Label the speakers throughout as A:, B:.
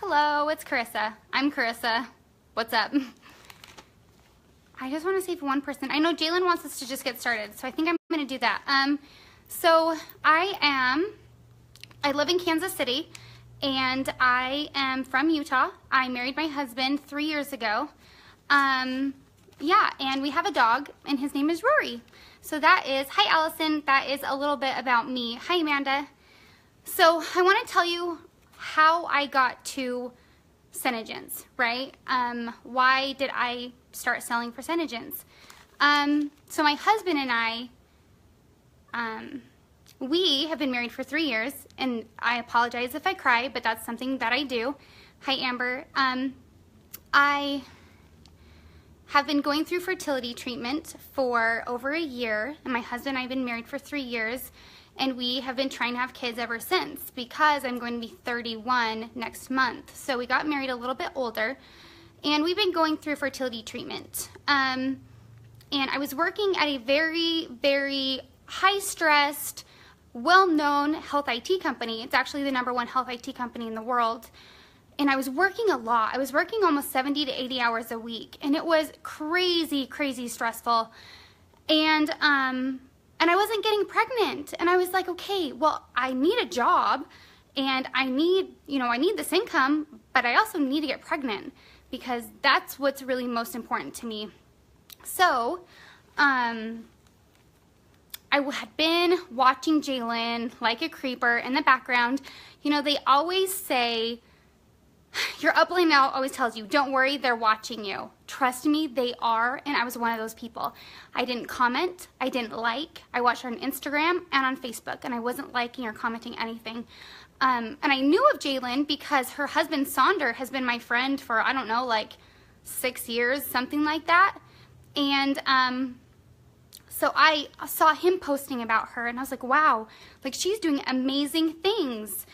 A: Hello, it's Carissa. I'm Carissa. What's up? I just want to say for one person. I know Jalen wants us to just get started, so I think I'm going to do that. So I live in Kansas City, and I am from Utah. I married my husband 3 years ago. Yeah, and we have a dog, and his name is Rory. So that is, hi Allison, that is a little bit about me. Hi Amanda. So I want to tell you how I got to Synergens, right? Why did I start selling for Synergens? So my husband and I, we have been married for 3 years, and I apologize if I cry, but that's something that I do. Hi Amber. I have been going through fertility treatment for over a year, and my husband and I have been married for 3 years, and we have been trying to have kids ever since because I'm going to be 31 next month. So we got married a little bit older, and we've been going through fertility treatment. And I was working at a very, very high-stressed, well-known health IT company. It's actually the #1 health IT company in the world. And I was working a lot. I was working almost 70 to 80 hours a week, and it was crazy, crazy stressful. And I wasn't getting pregnant. And I was like, okay, well, I need a job, and I need this income, but I also need to get pregnant because that's what's really most important to me. So, I had been watching Jalen like a creeper in the background. You know, they always say, your upline now always tells you, don't worry, they're watching you. Trust me, they are, and I was one of those people. I didn't comment, I didn't like. I watched her on Instagram and on Facebook, and I wasn't liking or commenting anything. And I knew of Jalen because her husband, Sonder, has been my friend for, I don't know, like 6 years, something like that. And so I saw him posting about her, and I was like, wow, like she's doing amazing things.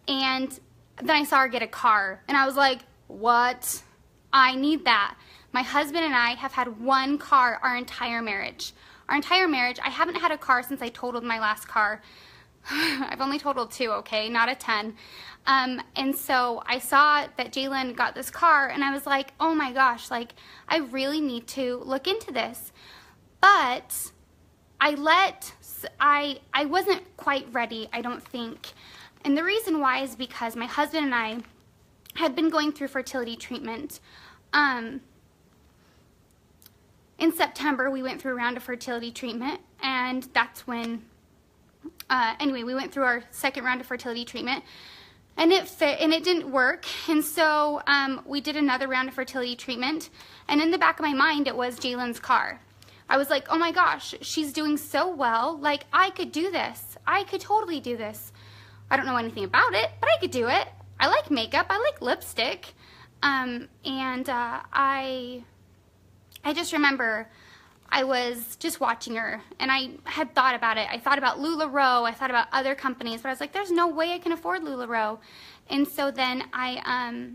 A: And then I saw her get a car, and I was like, what? I need that. My husband and I have had one car our entire marriage. Our entire marriage, I haven't had a car since I totaled my last car. I've only totaled 2, okay, not a 10. And so I saw that Jalen got this car, and I was like, oh my gosh, like, I really need to look into this. But I wasn't quite ready, I don't think. And the reason why is because my husband and I had been going through fertility treatment. In September, we went through a round of fertility treatment, and that's when, anyway, we went through our second round of fertility treatment, and it didn't work. And so we did another round of fertility treatment, and in the back of my mind, it was Jalen's car. I was like, oh my gosh, she's doing so well. Like, I could do this. I could totally do this. I don't know anything about it, but I could do it. I like makeup. I like lipstick. I just remember I was just watching her, and I had thought about it. I thought about LuLaRoe. I thought about other companies, but I was like, there's no way I can afford LuLaRoe. And so then I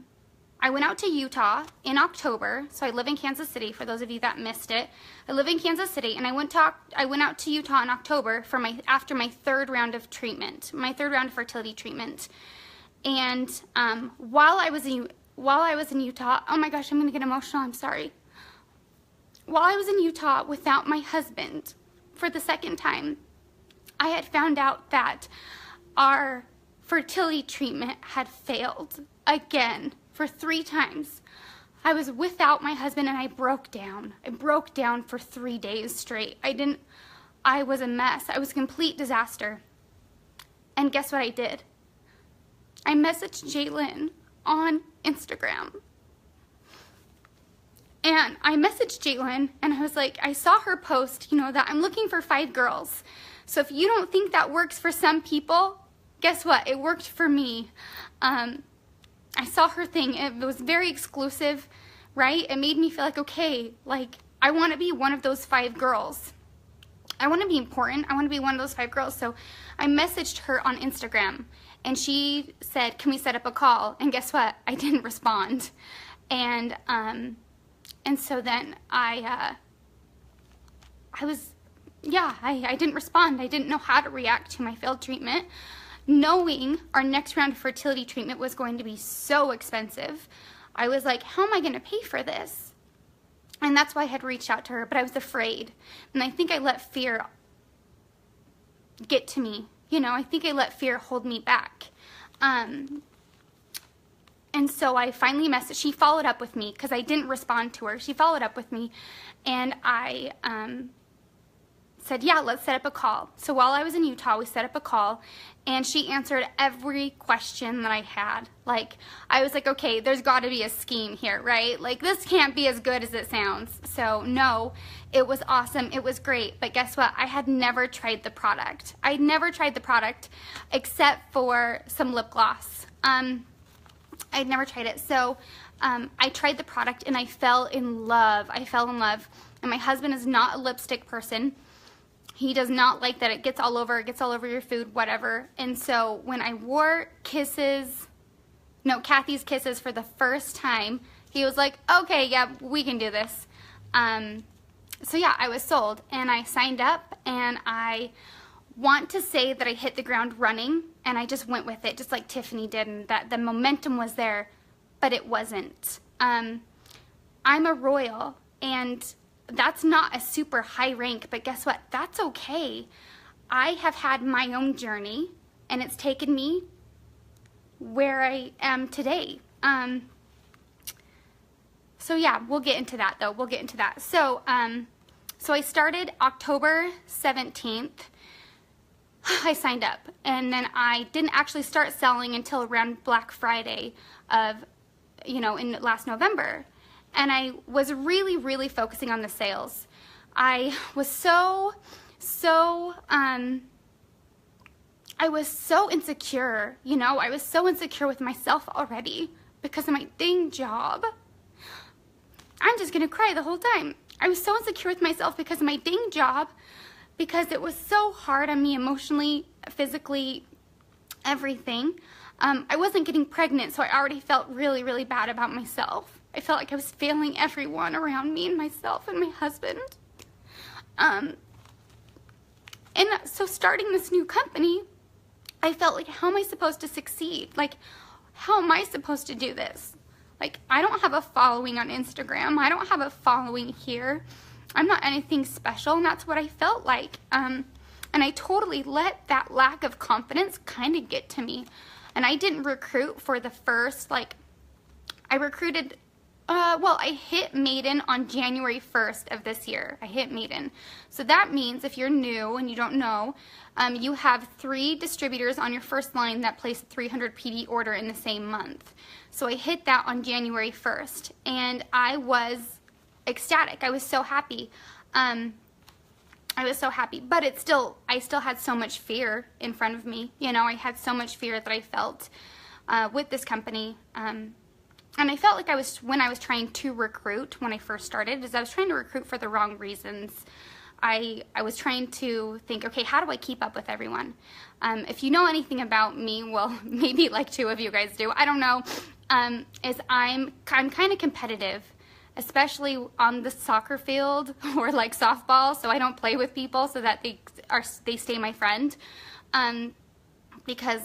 A: went out to Utah in October. So I live in Kansas City, for those of you that missed it. I live in Kansas City, and I went out to Utah in October for after my third round of treatment, my third round of fertility treatment. And while I was in Utah, oh my gosh, I'm gonna get emotional, I'm sorry. While I was in Utah without my husband for the second time, I had found out that our fertility treatment had failed again for 3 times. I was without my husband, and I broke down. I broke down for 3 days straight. I was a mess. I was a complete disaster. And guess what I did? I messaged Jalen on Instagram. And I messaged Jalen, and I was like, I saw her post, that I'm looking for 5 girls. So if you don't think that works for some people, guess what? It worked for me. I saw her thing. It was very exclusive, right? It made me feel like, okay, like, I want to be one of those 5 girls. I want to be important. I want to be one of those 5 girls. So I messaged her on Instagram, and she said, can we set up a call? And guess what? I didn't respond. And so then I didn't respond. I didn't know how to react to my failed treatment. knowing our next round of fertility treatment was going to be so expensive, I was like, how am I going to pay for this? And that's why I had reached out to her, but I was afraid. And I think I let fear get to me. You know, I think I let fear hold me back. And so I finally messaged, she followed up with me because I didn't respond to her. She followed up with me, and I said, yeah, let's set up a call. So while I was in Utah, we set up a call, and she answered every question that I had. Like, I was like, okay, there's got to be a scheme here, right? Like, this can't be as good as it sounds. So no, it was awesome. It was great. But guess what? I had never tried the product. I'd never tried the product except for some lip gloss. I'd never tried it. So I tried the product, and I fell in love. I fell in love. And my husband is not a lipstick person. He does not like that it gets all over your food, whatever. And so when I wore Kathy's Kisses for the first time, he was like, okay, yeah, we can do this. So yeah, I was sold, and I signed up, and I want to say that I hit the ground running, and I just went with it, just like Tiffany did, and that the momentum was there, but it wasn't. I'm a royal, and that's not a super high rank, but guess what? That's okay. I have had my own journey, and it's taken me where I am today. So yeah, we'll get into that though. We'll get into that. So, so I started October 17th. I signed up, and then I didn't actually start selling until around Black Friday of, in last November. And I was really, really focusing on the sales. I was so insecure, I was so insecure with myself already because of my dang job. I'm just gonna cry the whole time. I was so insecure with myself because of my dang job, because it was so hard on me emotionally, physically, everything. I wasn't getting pregnant, so I already felt really, really bad about myself. I felt like I was failing everyone around me and myself and my husband. And so starting this new company, I felt like, how am I supposed to succeed? Like, how am I supposed to do this? Like, I don't have a following on Instagram. I don't have a following here. I'm not anything special, and that's what I felt like. And I totally let that lack of confidence kind of get to me. And I didn't recruit for the first, I recruited, I hit Maiden on January 1st of this year. I hit Maiden. So that means if you're new and you don't know, you have 3 distributors on your first line that place a 300 PD order in the same month. So I hit that on January 1st, and I was ecstatic. I was so happy. I was so happy, but I still had so much fear in front of me. I had so much fear that I felt with this company. And I felt like when I was trying to recruit when I first started, I was trying to recruit for the wrong reasons. I was trying to think, okay, how do I keep up with everyone? If you know anything about me, well, maybe like 2 of you guys do, I don't know, is I'm kind of competitive, especially on the soccer field or like softball, so I don't play with people so that they stay my friend, because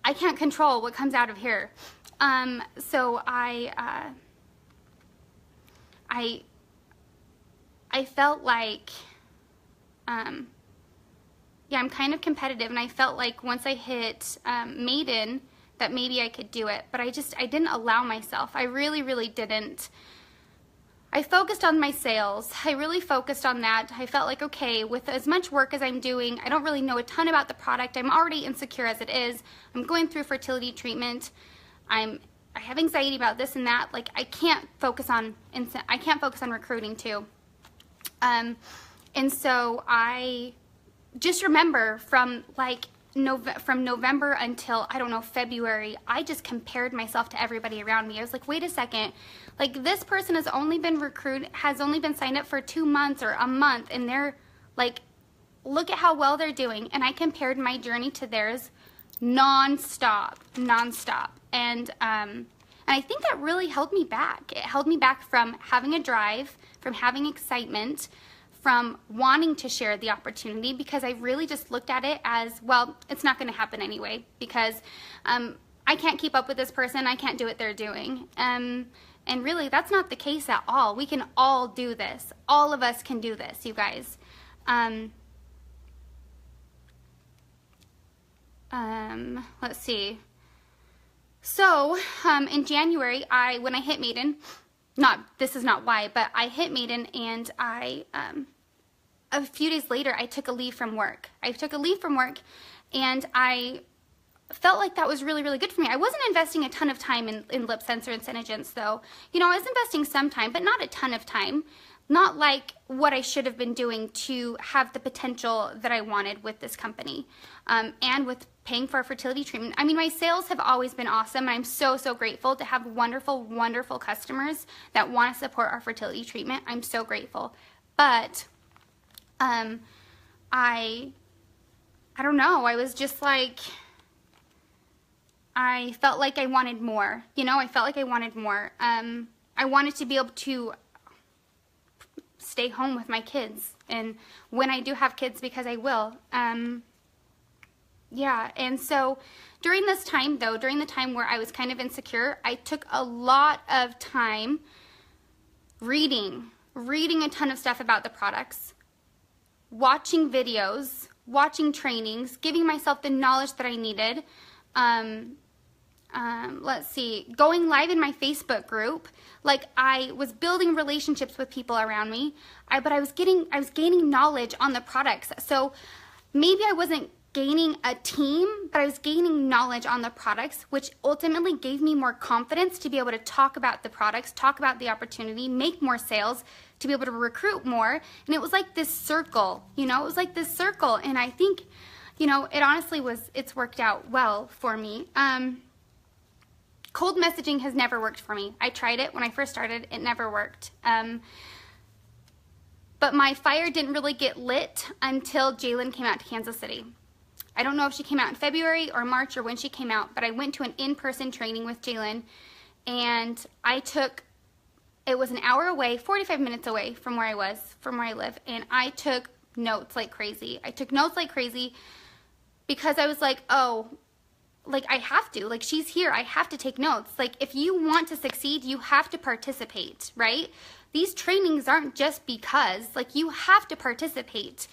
A: I can't control what comes out of here. So I felt like, yeah, I'm kind of competitive, and I felt like once I hit Maiden that maybe I could do it, but I didn't allow myself. I really, really didn't. I focused on my sales. I really focused on that. I felt like, okay, with as much work as I'm doing, I don't really know a ton about the product. I'm already insecure as it is. I'm going through fertility treatment. I have anxiety about this and that. Like, I can't focus on recruiting too. And so I just remember from November until, I don't know, February, I just compared myself to everybody around me. I was like, wait a second, like, this person has only been signed up for 2 months or a month, and they're like, look at how well they're doing. And I compared my journey to theirs non-stop. And I think that really held me back. It held me back from having a drive, from having excitement, from wanting to share the opportunity because I really just looked at it as, well, it's not going to happen anyway because I can't keep up with this person. I can't do what they're doing. And really, that's not the case at all. We can all do this. All of us can do this, you guys. Let's see. So, in January, when I hit Maiden, this is not why, but I hit Maiden, and a few days later, I took a leave from work. And I felt like that was really, really good for me. I wasn't investing a ton of time in lip sensor and Senegence, though. You know, I was investing some time, but not a ton of time. Not like what I should have been doing to have the potential that I wanted with this company, and with paying for a fertility treatment. I mean, my sales have always been awesome. I'm so, so grateful to have wonderful, wonderful customers that want to support our fertility treatment. I'm so grateful. But I don't know. I was just like, I felt like I wanted more. You know, I felt like I wanted more. I wanted to be able to stay home with my kids, and when I do have kids, because I will, yeah. And so during this time, though, during the time where I was kind of insecure, I took a lot of time reading a ton of stuff about the products, watching videos, watching trainings, giving myself the knowledge that I needed. Let's see, going live in my Facebook group. Like, I was building relationships with people around me, but I was gaining knowledge on the products. So maybe I wasn't gaining a team, but I was gaining knowledge on the products, which ultimately gave me more confidence to be able to talk about the products, talk about the opportunity, make more sales, to be able to recruit more. And it was like this circle, you know, it was like this circle. And I think, you know, it honestly it's worked out well for me. Cold messaging has never worked for me. I tried it when I first started. It never worked. But my fire didn't really get lit until Jalen came out to Kansas City. I don't know if she came out in February or March or when she came out, but I went to an in-person training with Jalen, and it was an hour away, 45 minutes away from where I live, and I took notes like crazy. Because I was like, oh, like, I have to. Like, she's here. I have to take notes. Like, if you want to succeed, you have to participate, right? These trainings aren't just because. Like, you have to participate.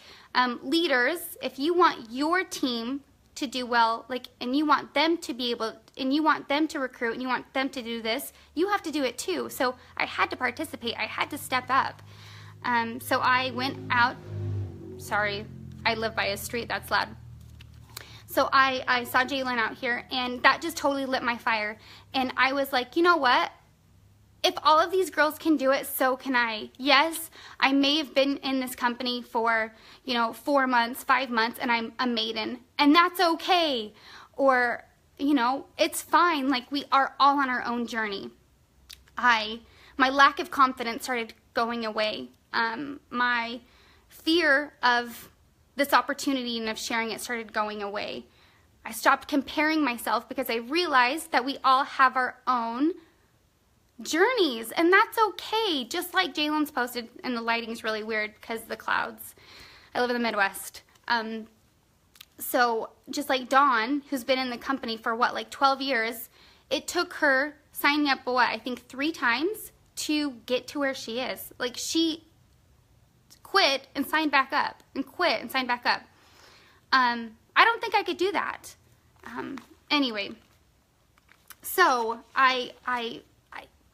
A: Leaders, if you want your team to do well, like, and you want them to be able, and you want them to recruit, and you want them to do this, you have to do it too. So I had to participate. I had to step up. So I went out. Sorry, I live by a street. That's loud. So I saw Jalen out here, and that just totally lit my fire. And I was like, you know what? If all of these girls can do it, so can I. Yes, I may have been in this company for, 4 months, 5 months, and I'm a maiden. And that's okay. Or, it's fine. Like, we are all on our own journey. My lack of confidence started going away. My fear of this opportunity and of sharing it started going away. I stopped comparing myself because I realized that we all have our own journeys, and that's okay. Just like Jalen's posted, and the lighting's really weird because of the clouds. I live in the Midwest. So just like Dawn, who's been in the company for 12 years, it took her signing up, I think 3 times to get to where she is. Like, she quit and signed back up, and quit and signed back up. I don't think I could do that. Anyway, so I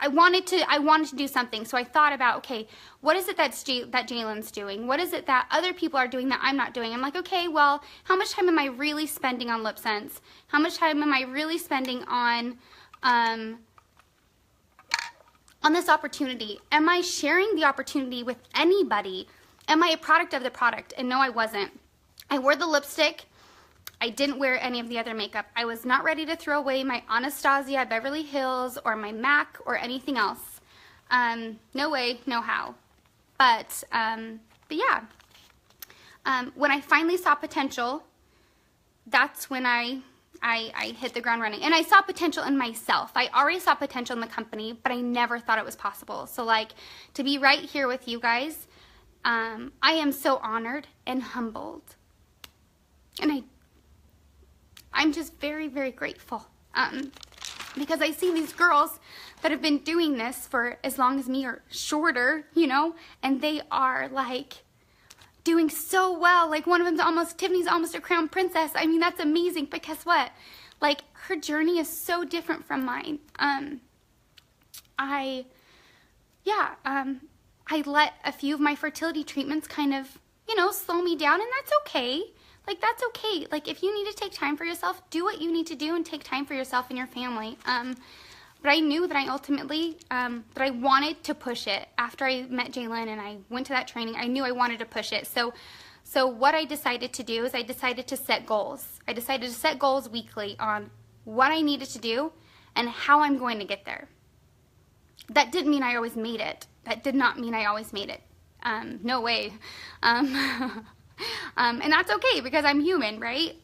A: wanted to do something. So I thought about, okay, what is it that Jalen's doing? What is it that other people are doing that I'm not doing? I'm like, okay, well, how much time am I really spending on lip sense? How much time am I really spending on this opportunity? Am I sharing the opportunity with anybody? Am I a product of the product? And no, I wasn't. I wore the lipstick. I didn't wear any of the other makeup. I was not ready to throw away my Anastasia Beverly Hills or my MAC or anything else. No way, no how. But yeah. When I finally saw potential, that's when I hit the ground running. And I saw potential in myself. I already saw potential in the company, but I never thought it was possible. So, like, to be right here with you guys, I am so honored and humbled. And I'm just very, very grateful. Because I see these girls that have been doing this for as long as me or shorter, you know, and they are like doing so well. Like one of them's Tiffany's almost a crown princess. I mean, that's amazing. But guess what? Like her journey is so different from mine. I let a few of my fertility treatments kind of, you know, slow me down, and that's okay. Like, that's okay. Like, if you need to take time for yourself, do what you need to do and take time for yourself and your family. But I knew that I ultimately, that I wanted to push it. After I met Jalen and I went to that training, I knew I wanted to push it. So what I decided to do is I decided to set goals. I decided to set goals weekly on what I needed to do and how I'm going to get there. That didn't mean I always made it. That did not mean I always made it. No way. And that's okay because I'm human, right?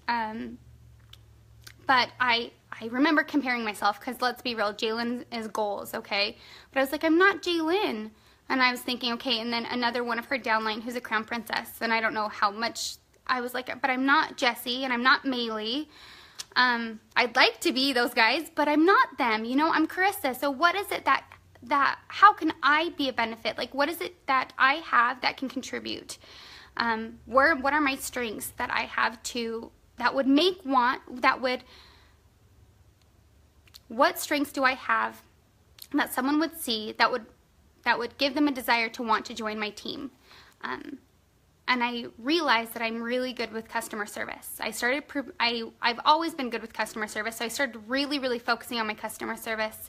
A: But I remember comparing myself because let's be real, Jalen is goals, okay? But I was like, I'm not Jalen. And I was thinking, okay, and then another one of her downline who's a crown princess. And I don't know how much, I was like, but I'm not Jessie and I'm not Maylee. I'd like to be those guys, but I'm not them, you know? I'm Carissa. So what is it that how can I be a benefit? Like, what is it that I have that can contribute? What are my strengths that I have what strengths do I have that someone would see that would give them a desire to want to join my team? And I realized that I'm really good with customer service. I've always been good with customer service, so I started really, really focusing on my customer service.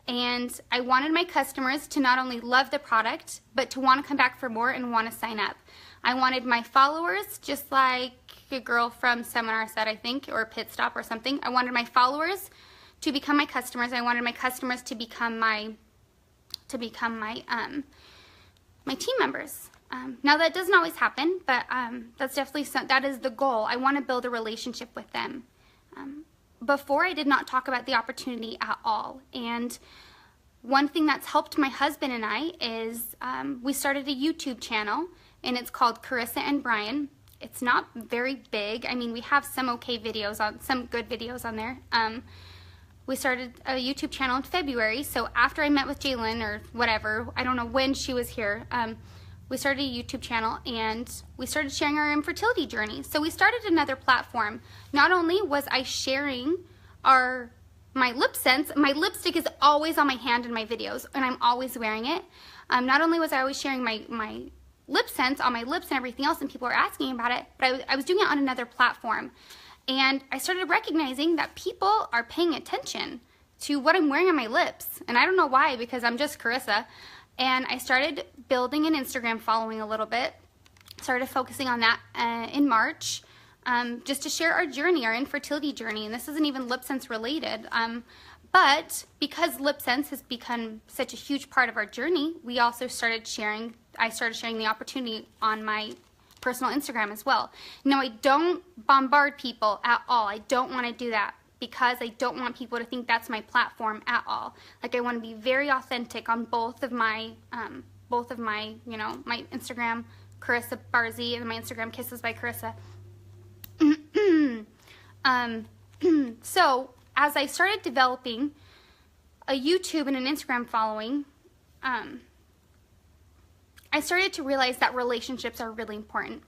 A: And I wanted my customers to not only love the product, but to want to come back for more and want to sign up. I wanted my followers, just like a girl from Seminar said, I think, or Pit Stop or something. I wanted my followers to become my customers. I wanted my customers to become my my team members. Now that doesn't always happen, but that's definitely that is the goal. I want to build a relationship with them. Before, I did not talk about the opportunity at all. And one thing that's helped my husband and I is we started a YouTube channel, and it's called Carissa and Brian. It's not very big. I mean, we have some okay videos some good videos on there. We started a YouTube channel in February, so after I met with Jalen or whatever, I don't know when she was here, we started a YouTube channel and we started sharing our infertility journey. So we started another platform. Not only was I sharing my lip sense, my lipstick is always on my hand in my videos and I'm always wearing it. Not only was I always sharing my lip sense on my lips and everything else and people are asking about it, but I was doing it on another platform. And I started recognizing that people are paying attention to what I'm wearing on my lips. And I don't know why, because I'm just Carissa. And I started building an Instagram following a little bit. Started focusing on that in March, just to share our journey, our infertility journey. And this isn't even lip sense related. But because lip sense has become such a huge part of our journey, we also started sharing, I started sharing the opportunity on my personal Instagram as well. No, I don't bombard people at all. I don't want to do that because I don't want people to think that's my platform at all. Like, I want to be very authentic on both of my, you know, my Instagram, Carissa Barzy, and my Instagram, Kisses by Carissa. So as I started developing a YouTube and an Instagram following, I started to realize that relationships are really important.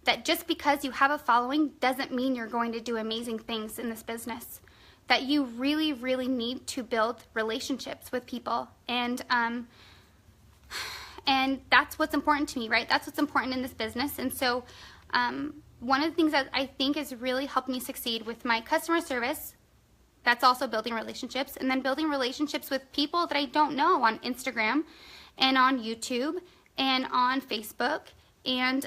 A: That just because you have a following doesn't mean you're going to do amazing things in this business. That you really, really need to build relationships with people. And that's what's important to me, right? That's what's important in this business. And so one of the things that I think has really helped me succeed with my customer service, that's also building relationships, and then building relationships with people that I don't know on Instagram and on YouTube and on Facebook, and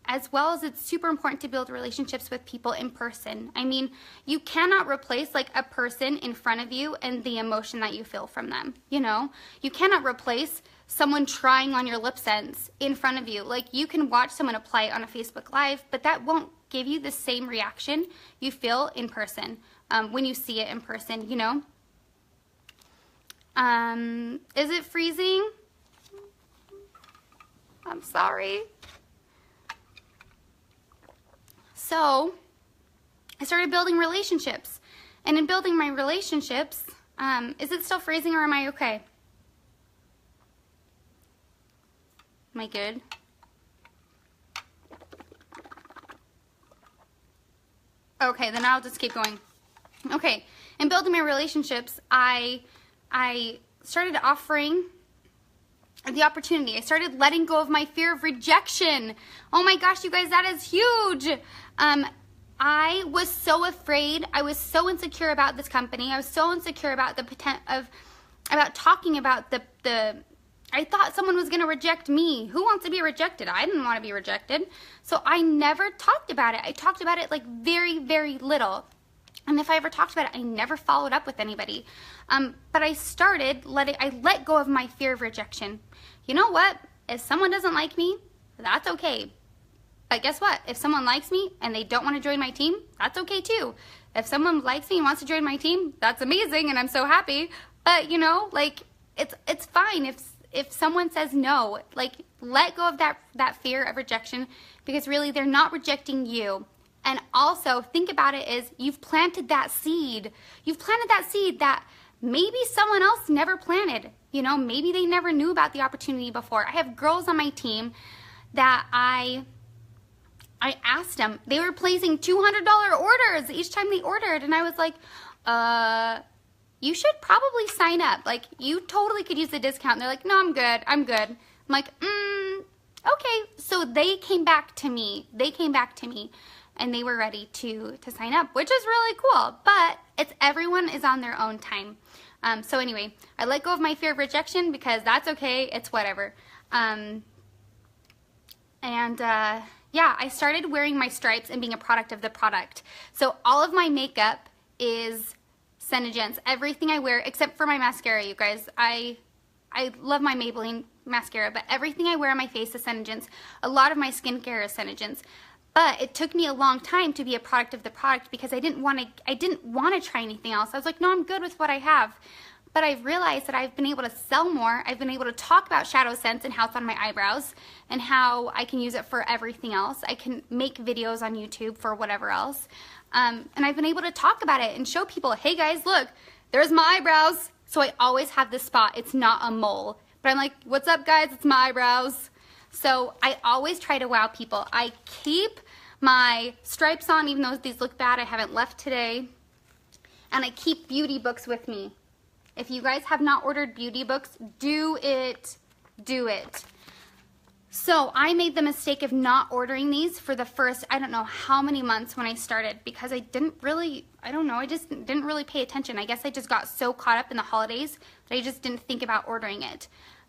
A: as well as it's super important to build relationships with people in person. I mean, you cannot replace like a person in front of you and the emotion that you feel from them, you know? You cannot replace someone trying on your lip sense in front of you. Like, you can watch someone apply it on a Facebook Live, but that won't give you the same reaction you feel in person when you see it in person, you know? Is it freezing? I'm sorry. So I started building relationships. And in building my relationships, is it still freezing or am I okay? Am I good? Okay, then I'll just keep going. Okay, in building my relationships, I started offering the opportunity. I started letting go of my fear of rejection. Oh my gosh, you guys, that is huge. I was so afraid. I was so insecure about this company. I was so insecure about the about talking about the I thought someone was going to reject me. Who wants to be rejected? I didn't want to be rejected. So I never talked about it. I talked about it like very, very little. And if I ever talked about it, I never followed up with anybody. But I let go of my fear of rejection. You know what? If someone doesn't like me, that's okay. But guess what? If someone likes me and they don't want to join my team, that's okay too. If someone likes me and wants to join my team, that's amazing and I'm so happy. But you know, like it's fine if someone says no. Like, let go of that fear of rejection, because really they're not rejecting you. And also think about it as you've planted that seed. You've planted that seed that maybe someone else never planted. You know, maybe they never knew about the opportunity before. I have girls on my team that I asked them, they were placing $200 orders each time they ordered. And I was like, you should probably sign up. Like, you totally could use the discount. And they're like, no, I'm good. I'm good. I'm like, okay. So they came back to me. And they were ready to sign up, which is really cool. But everyone is on their own time. So anyway, I let go of my fear of rejection because that's okay. It's whatever. Yeah, I started wearing my stripes and being a product of the product. So all of my makeup is Senegence. Everything I wear, except for my mascara, you guys. I love my Maybelline mascara, but everything I wear on my face is Senegence. A lot of my skincare is Senegence. But it took me a long time to be a product of the product because I didn't want to try anything else. I was like, no, I'm good with what I have. But I've realized that I've been able to sell more. I've been able to talk about Shadow Sense and how it's on my eyebrows and how I can use it for everything else. I can make videos on YouTube for whatever else. And I've been able to talk about it and show people, hey guys, look, there's my eyebrows. So I always have this spot. It's not a mole. But I'm like, what's up guys? It's my eyebrows. So I always try to wow people. I keep my stripes on, even though these look bad. I haven't left today. And I keep beauty books with me. If you guys have not ordered beauty books, do it. Do it. So I made the mistake of not ordering these for the first, I don't know how many months when I started, because I didn't really, I just didn't really pay attention. I guess I just got so caught up in the holidays that I just didn't think about ordering it.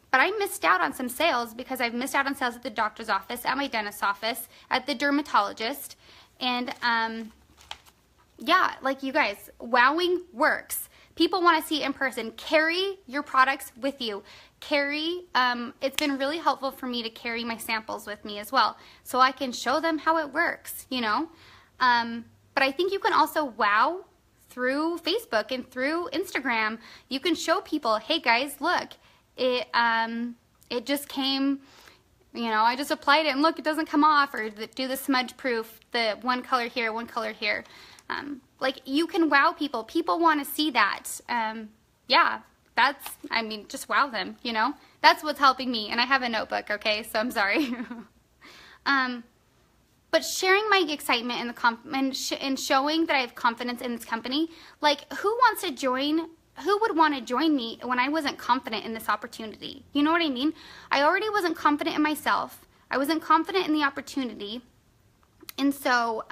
A: But I missed out on some sales because I've missed out on sales at the doctor's office, at my dentist's office, at the dermatologist. And yeah, like you guys, wowing works. People want to see it in person. Carry your products with you. It's been really helpful for me to carry my samples with me as well, so I can show them how it works, you know. But I think you can also wow through Facebook and through Instagram. You can show people, hey guys, look, it just came, you know, I just applied it and look, it doesn't come off, or do the smudge proof, the one color here, one color here. Like, you can wow people. People want to see that. Yeah, just wow them, you know. That's what's helping me. And I have a notebook, okay, so I'm sorry. But sharing my excitement and showing that I have confidence in this company, like, who would want to join me when I wasn't confident in this opportunity? You know what I mean? I already wasn't confident in myself. I wasn't confident in the opportunity. And so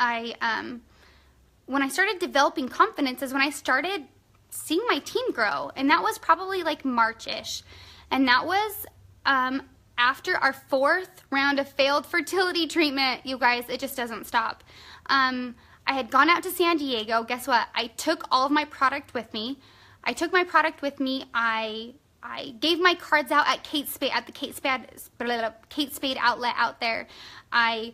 A: when I started developing confidence is when I started seeing my team grow. And that was probably like March-ish. And that was after our 4th round of failed fertility treatment. You guys, it just doesn't stop. I had gone out to San Diego. Guess what? I took all of my product with me. I gave my cards out at Kate Spade outlet out there. I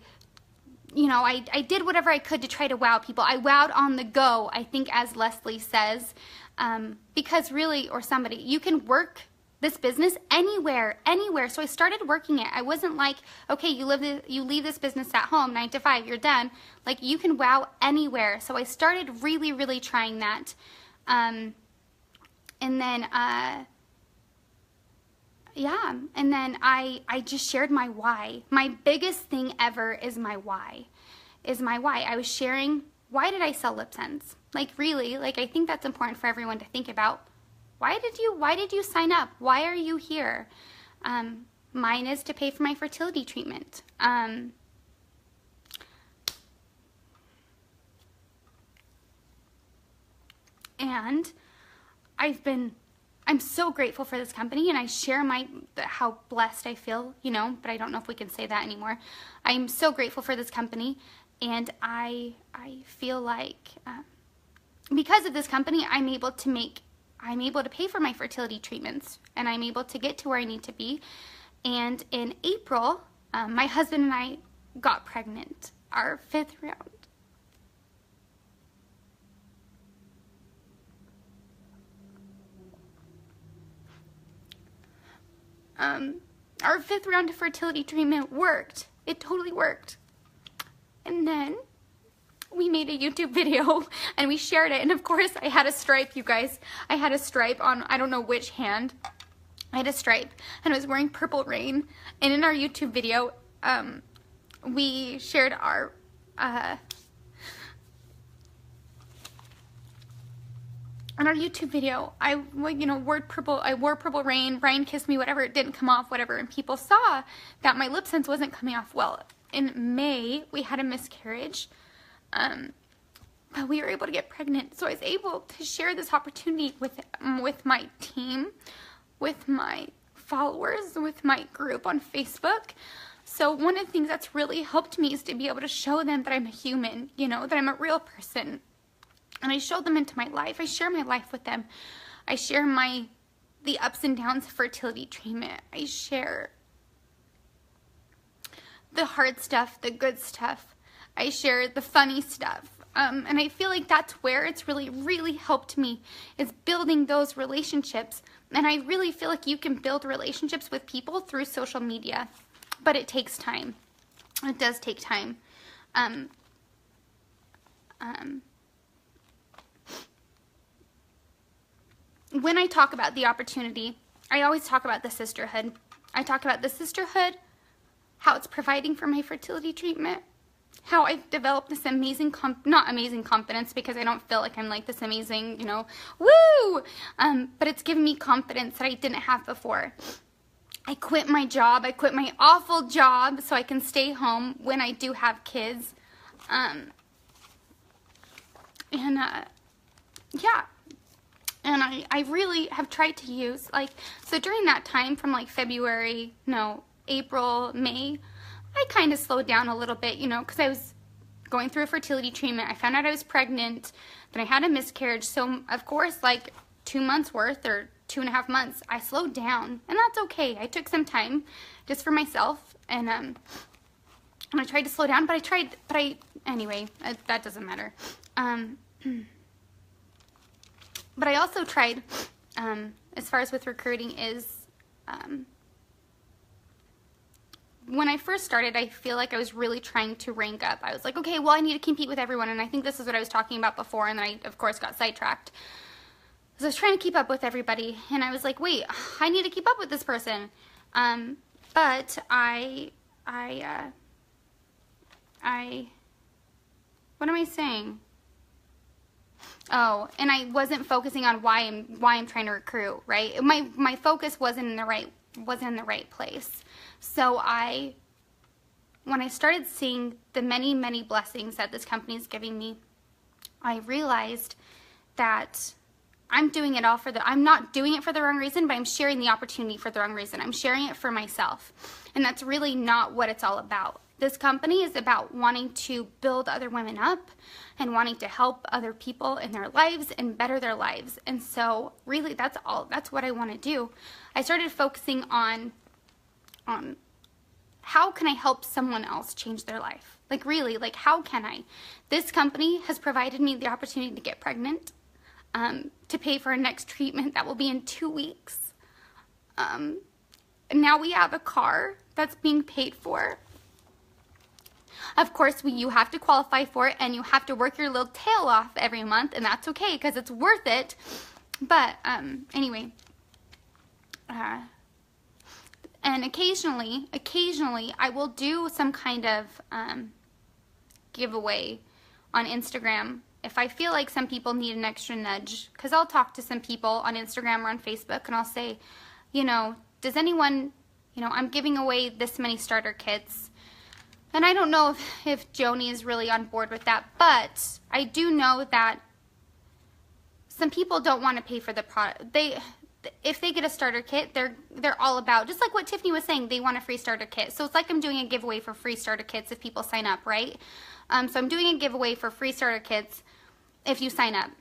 A: did whatever I could to try to wow people. I wowed on the go, I think, as Leslie says, because really, or somebody, you can work this business anywhere. So I started working it. I wasn't like, okay, you leave this business at home, 9 to 5, you're done. Like, you can wow anywhere. So I started really, really trying that. And then I just shared my why. My biggest thing ever is my why. I was sharing, why did I sell lip sense? Like, really, like, I think that's important for everyone to think about. Why did you sign up? Why are you here? Mine is to pay for my fertility treatment. And I'm so grateful for this company, and I share how blessed I feel, you know, but I don't know if we can say that anymore. I'm so grateful for this company, and I feel like because of this company, I'm able to pay for my fertility treatments, and I'm able to get to where I need to be. And in April, my husband and I got pregnant, our 5th round. Our 5th round of fertility treatment worked. It totally worked. And then we made a YouTube video and we shared it. And of course, I had a stripe, you guys. I had a stripe on, I don't know which hand. I had a stripe and I was wearing Purple Rain. And in our YouTube video, we shared our, in our YouTube video, I wore Purple Rain, Ryan kissed me, whatever, it didn't come off, whatever. And people saw that my lip sense wasn't coming off well. In May, we had a miscarriage. But we were able to get pregnant, so I was able to share this opportunity with my team, with my followers, with my group on Facebook. So one of the things that's really helped me is to be able to show them that I'm a human, you know, that I'm a real person. And I show them into my life. I share my life with them. I share the ups and downs of fertility treatment. I share the hard stuff, the good stuff. I share the funny stuff. And I feel like that's where it's really, really helped me, is building those relationships. And I really feel like you can build relationships with people through social media, but it takes time. It does take time. When I talk about the opportunity, I always talk about the sisterhood. I talk about the sisterhood, how it's providing for my fertility treatment, how I've developed this amazing, not amazing confidence, because I don't feel like I'm like this amazing, you know, woo! But it's given me confidence that I didn't have before. I quit my job. I quit my awful job so I can stay home when I do have kids. Yeah. And I really have tried to use, like, so during that time from like April, May, I kind of slowed down a little bit, you know, because I was going through a fertility treatment. I found out I was pregnant, then I had a miscarriage. So, of course, like 2 months worth or 2.5 months, I slowed down. And that's okay. I took some time just for myself. And I tried to slow down, anyway, that doesn't matter. But I also tried, as far as with recruiting, is when I first started, I feel like I was really trying to rank up. I was like, okay, well, I need to compete with everyone, and I think this is what I was talking about before, and then I, of course, got sidetracked. So I was trying to keep up with everybody, and I was like, wait, I need to keep up with this person. But what am I saying? Oh, and I wasn't focusing on why I'm trying to recruit, right? My focus wasn't in the right place. So when I started seeing the many, many blessings that this company is giving me, I realized that I'm doing it all I'm not doing it for the wrong reason, but I'm sharing the opportunity for the wrong reason. I'm sharing it for myself. And that's really not what it's all about. This company is about wanting to build other women up and wanting to help other people in their lives and better their lives. And so really that's what I want to do. I started focusing on how can I help someone else change their life? Like really, like how can I? This company has provided me the opportunity to get pregnant, to pay for our next treatment that will be in 2 weeks. Now we have a car that's being paid for. Of course, you have to qualify for it, and you have to work your little tail off every month, and that's okay because it's worth it. But anyway, and occasionally, I will do some kind of giveaway on Instagram if I feel like some people need an extra nudge, because I'll talk to some people on Instagram or on Facebook, and I'll say, you know, does anyone, you know, I'm giving away this many starter kits. And I don't know if Joni is really on board with that, but I do know that some people don't want to pay for the product. If they get a starter kit, they're all about, just like what Tiffany was saying, they want a free starter kit. So it's like I'm doing a giveaway for free starter kits if people sign up, right? So I'm doing a giveaway for free starter kits if you sign up.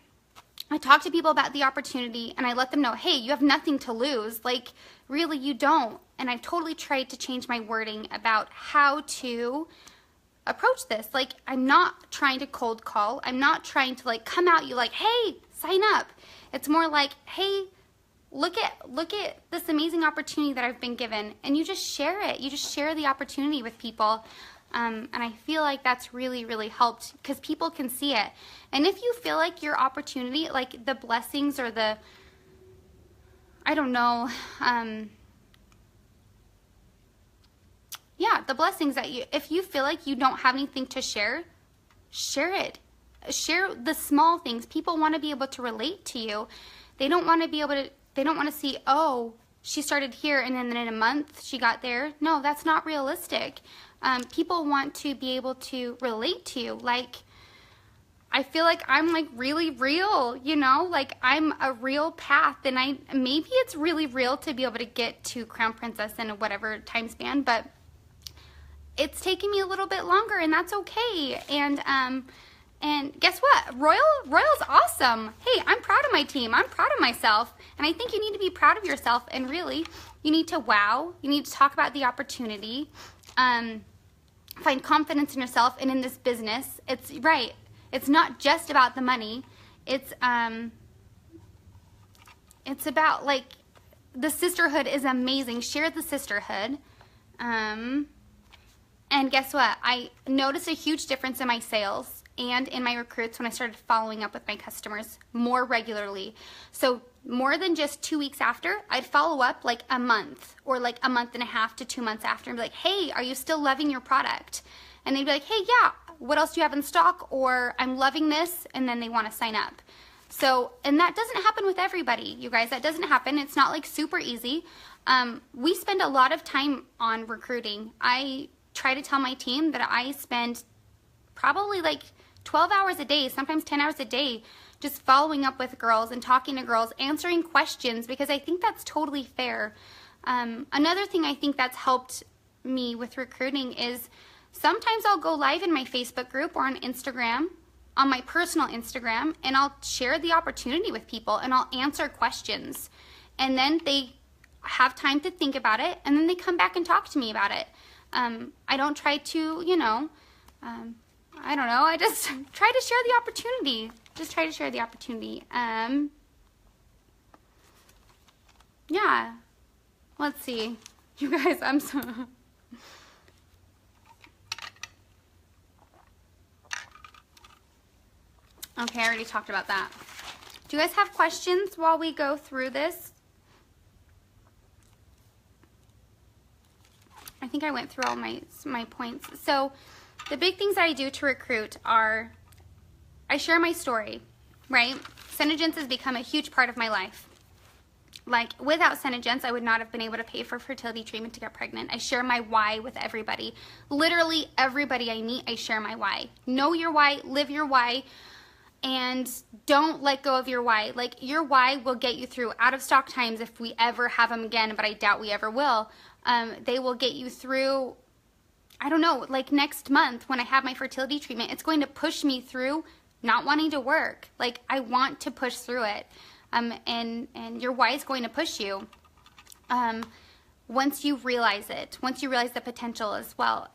A: I talk to people about the opportunity, and I let them know, hey, you have nothing to lose. Like, really, you don't. And I've totally tried to change my wording about how to approach this. Like, I'm not trying to cold call. I'm not trying to, like, come at you like, hey, sign up. It's more like, hey, look at this amazing opportunity that I've been given. And you just share it. You just share the opportunity with people. And I feel like that's really, really helped because people can see it. And if you feel like your opportunity, like the blessings or the, I don't know, yeah, the blessings that if you feel like you don't have anything to share, share it. Share the small things. People want to be able to relate to you. They don't want to be able to, they don't want to see, oh, she started here and then in a month she got there. No, that's not realistic. People want to be able to relate to you. Like, I feel like I'm like really real, you know, like I'm a real path, and maybe it's really real to be able to get to Crown Princess in a whatever time span, but it's taking me a little bit longer, and that's okay. And guess what? Royal's awesome. Hey, I'm proud of my team. I'm proud of myself. And I think you need to be proud of yourself. And really, you need to wow. You need to talk about the opportunity. Find confidence in yourself and in this business. It's right. It's not just about the money. It's about, like, the sisterhood is amazing. Share the sisterhood. And guess what? I noticed a huge difference in my sales and in my recruits when I started following up with my customers more regularly. So more than just 2 weeks after, I'd follow up like a month or like a month and a half to 2 months after and be like, hey, are you still loving your product? And they'd be like, hey, yeah, what else do you have in stock? Or I'm loving this, and then they want to sign up. So, and that doesn't happen with everybody, you guys. That doesn't happen. It's not like super easy. We spend a lot of time on recruiting. I try to tell my team that I spend probably like 12 hours a day, sometimes 10 hours a day, just following up with girls and talking to girls, answering questions, because I think that's totally fair. Another thing I think that's helped me with recruiting is sometimes I'll go live in my Facebook group or on Instagram, on my personal Instagram, and I'll share the opportunity with people and I'll answer questions. And then they have time to think about it, and then they come back and talk to me about it. I don't try to, you know, I don't know, I just try to share the opportunity. Just try to share the opportunity. Yeah. Let's see. You guys, I'm so... Okay, I already talked about that. Do you guys have questions while we go through this? I think I went through all my points. So the big things that I do to recruit are I share my story, right? Senegence has become a huge part of my life. Like, without Senegence, I would not have been able to pay for fertility treatment to get pregnant. I share my why with everybody. Literally everybody I meet, I share my why. Know your why, live your why, and don't let go of your why. Like, your why will get you through out of stock times if we ever have them again, but I doubt we ever will. They will get you through, I don't know, like next month when I have my fertility treatment, it's going to push me through not wanting to work. Like, I want to push through it. And your why is going to push you once you realize it, once you realize the potential as well.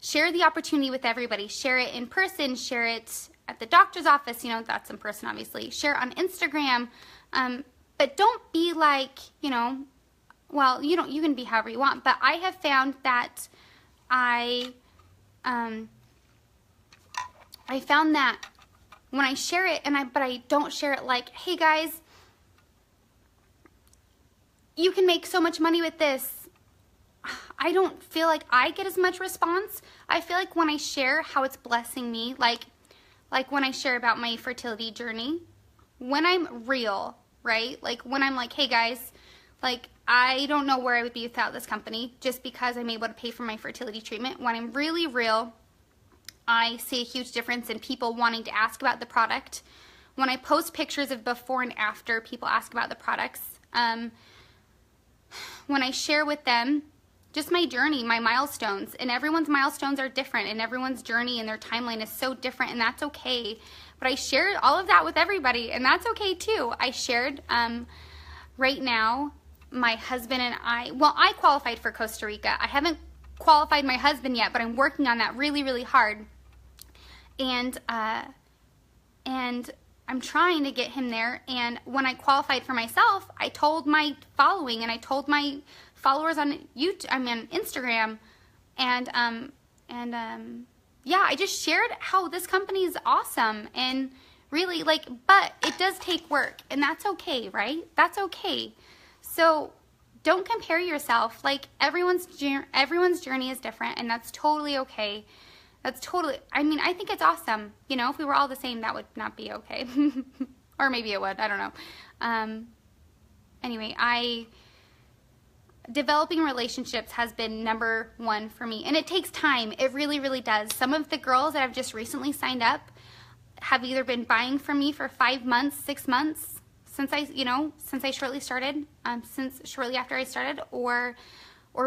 A: Share the opportunity with everybody. Share it in person, share it at the doctor's office, you know, that's in person obviously. Share on Instagram. but don't be like, you know, well, you can be however you want, but I have found that I found that when I share it, but I don't share it like, hey guys, you can make so much money with this. I don't feel like I get as much response. I feel like when I share how it's blessing me, like when I share about my fertility journey, when I'm real, right? Like when I'm like, hey guys, like I don't know where I would be without this company just because I'm able to pay for my fertility treatment. When I'm really real, I see a huge difference in people wanting to ask about the product. When I post pictures of before and after, people ask about the products. When I share with them just my journey, my milestones, and everyone's milestones are different, and everyone's journey and their timeline is so different, and that's okay. But I shared all of that with everybody, and that's okay too. I shared, right now, my husband and I qualified for Costa Rica. I haven't qualified my husband yet, but I'm working on that really, really hard. And I'm trying to get him there. And when I qualified for myself, I told my following and I told my followers on Instagram, and yeah, I just shared how this company is awesome and really but it does take work, and that's okay, right? That's okay. So don't compare yourself. Like everyone's journey is different, and that's totally okay. That's totally, I think it's awesome. You know, if we were all the same, that would not be okay. Or maybe it would, I don't know. Anyway, developing relationships has been number one for me. And it takes time. It really, really does. Some of the girls that have just recently signed up have either been buying from me for 5 months, 6 months, since shortly after I started, or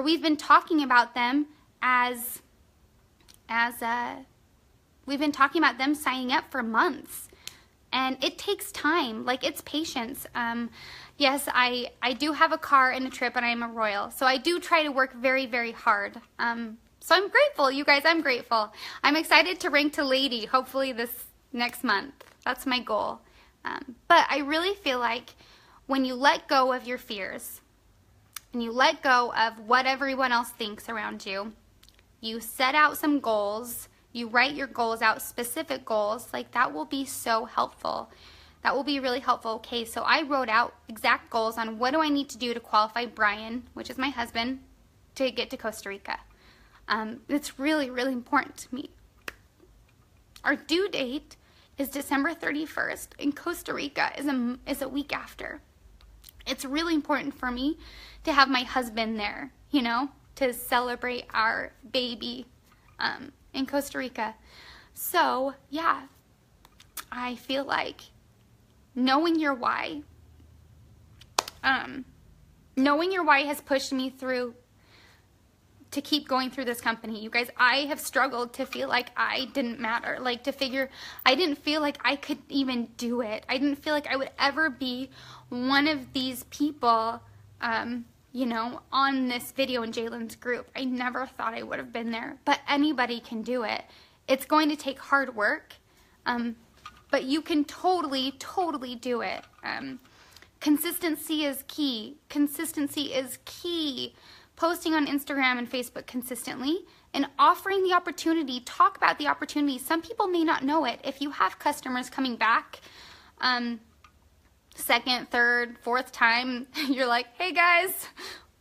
A: we've been talking about them we've been talking about them signing up for months, and it takes time. Like, it's patience. Yes, I do have a car and a trip, and I am a royal, so I do try to work very, very hard. So I'm grateful, you guys. I'm grateful. I'm excited to rank to lady, hopefully this next month. That's my goal. But I really feel like when you let go of your fears and you let go of what everyone else thinks around you, you set out some goals, you write your goals out, specific goals, like that will be so helpful. That will be really helpful. Okay, so I wrote out exact goals on what do I need to do to qualify Brian, which is my husband, to get to Costa Rica. It's really, really important to me. Our due date is December 31st, and Costa Rica is a week after. It's really important for me to have my husband there, you know, to celebrate our baby in Costa Rica. So, yeah, I feel like knowing your why has pushed me through to keep going through this company. You guys, I have struggled to feel like I didn't matter, like I didn't feel like I could even do it. I didn't feel like I would ever be one of these people, you know, on this video in Jalen's group. I never thought I would have been there, but anybody can do it. It's going to take hard work, but you can totally, totally do it. Consistency is key. Consistency is key. Posting on Instagram and Facebook consistently and offering the opportunity. Talk about the opportunity. Some people may not know it. If you have customers coming back second, third, fourth time, you're like, hey guys,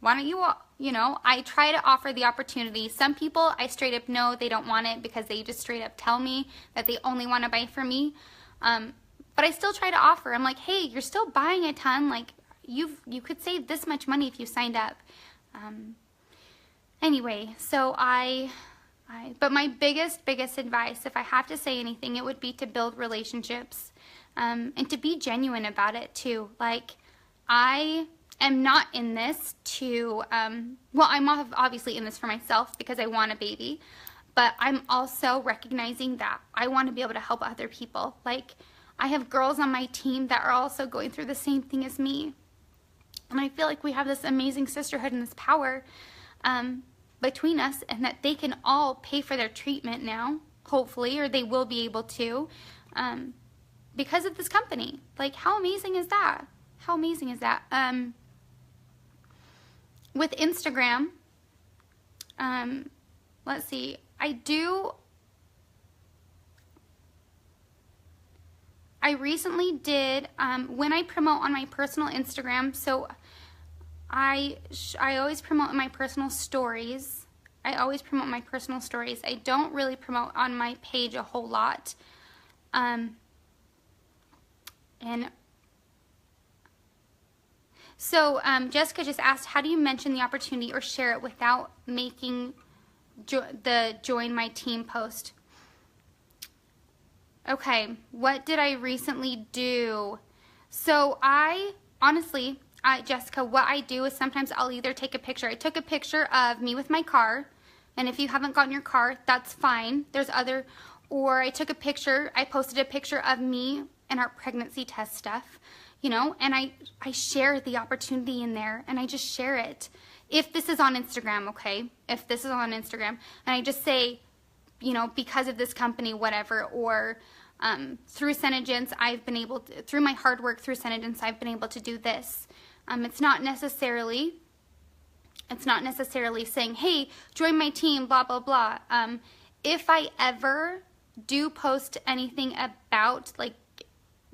A: why don't you all, you know, I try to offer the opportunity. Some people I straight up know they don't want it because they just straight up tell me that they only want to buy from me. But I still try to offer. I'm like, hey, you're still buying a ton. Like, you could save this much money if you signed up. Anyway, so but my biggest advice, if I have to say anything, it would be to build relationships, and to be genuine about it too. Like, I am not in this to, well, I'm obviously in this for myself because I want a baby, but I'm also recognizing that I want to be able to help other people. Like, I have girls on my team that are also going through the same thing as me. And I feel like we have this amazing sisterhood and this power between us, and that they can all pay for their treatment now, hopefully, or they will be able to, because of this company. Like, how amazing is that? How amazing is that? With Instagram, let's see, I recently did, when I promote on my personal Instagram, so I always promote in my personal stories. I always promote my personal stories. I don't really promote on my page a whole lot. And so Jessica just asked, how do you mention the opportunity or share it without making the join my team post? Okay, what did I recently do? So honestly, Jessica, what I do is sometimes I'll either take a picture. I took a picture of me with my car, and if you haven't gotten your car, that's fine. Or I took a picture, I posted a picture of me and our pregnancy test stuff, you know, and I share the opportunity in there, and I just share it. If this is on Instagram, okay? If this is on Instagram, and I just say, you know, because of this company, whatever, or through Senegence, through my hard work through Senegence, I've been able to do this. It's not necessarily saying, hey, join my team, blah, blah, blah. If I ever do post anything about, like,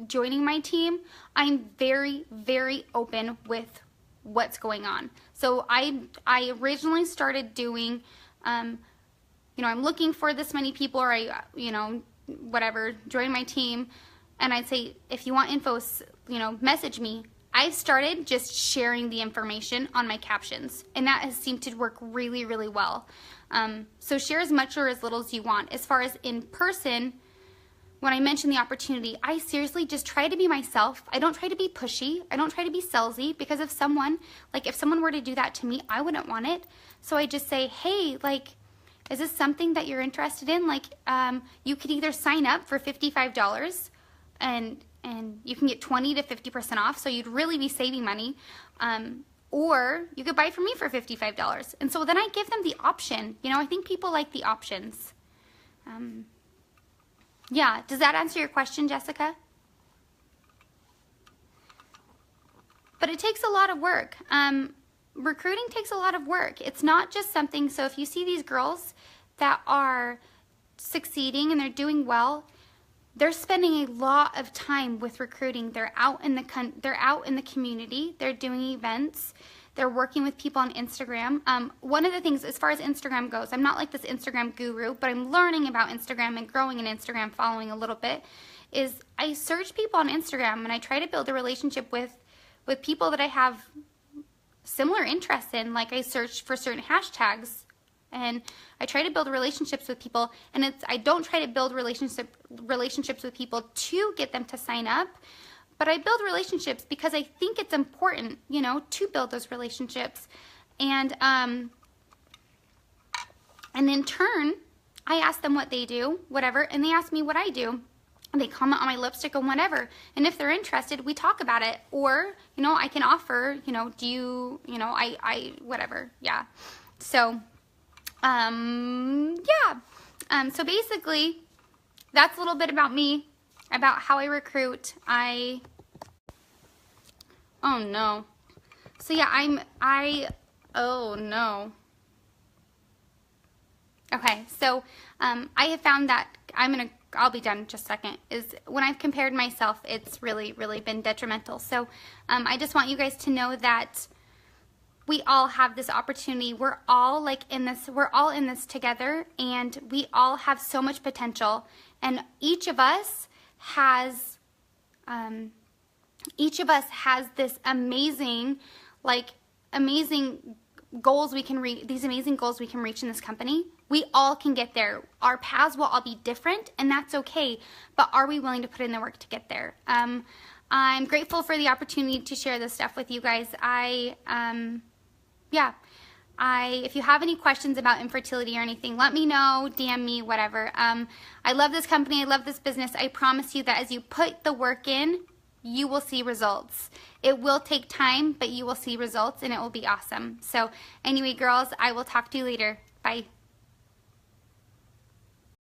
A: joining my team, I'm very, very open with what's going on. So I originally started doing, you know, I'm looking for this many people, or whatever, join my team, and I'd say, if you want info, you know, message me. I've started just sharing the information on my captions, and that has seemed to work really, really well. So share as much or as little as you want. As far as in person, when I mention the opportunity, I seriously just try to be myself. I don't try to be pushy. I don't try to be salesy, because if someone were to do that to me, I wouldn't want it. So I just say, hey, like, is this something that you're interested in? Like, you could either sign up for $55 and you can get 20 to 50% off, so you'd really be saving money, or you could buy it from me for $55. And so then I give them the option. You know, I think people like the options. Yeah, does that answer your question, Jessica? But it takes a lot of work. Recruiting takes a lot of work. It's not just something, so if you see these girls that are succeeding and they're doing well, they're spending a lot of time with recruiting. They're out in the community. They're doing events. They're working with people on Instagram. One of the things, as far as Instagram goes, I'm not like this Instagram guru, but I'm learning about Instagram and growing an Instagram following a little bit, is I search people on Instagram and I try to build a relationship with people that I have similar interests in. Like, I search for certain hashtags, and I try to build relationships with people, and I don't try to build relationships with people to get them to sign up, but I build relationships because I think it's important, you know, to build those relationships. And in turn, I ask them what they do, whatever, and they ask me what I do. And they comment on my lipstick and whatever. And if they're interested, we talk about it. Or, you know, I can offer, you know, whatever. Yeah. So, yeah. So basically, that's a little bit about me, about how I recruit. Oh no. So yeah, oh no. Okay, so I have found that I'll be done in just a second, is when I've compared myself, it's really, really been detrimental. So I just want you guys to know that we all have this opportunity. We're all in this together, and we all have so much potential. And each of us has this amazing goals we can reach, these amazing goals we can reach in this company. We all can get there. Our paths will all be different, and that's okay, but are we willing to put in the work to get there? I'm grateful for the opportunity to share this stuff with you guys. If you have any questions about infertility or anything, let me know, DM me, whatever. I love this company, I love this business. I promise you that as you put the work in, you will see results. It will take time, but you will see results, and it will be awesome. So anyway, girls, I will talk to you later. Bye.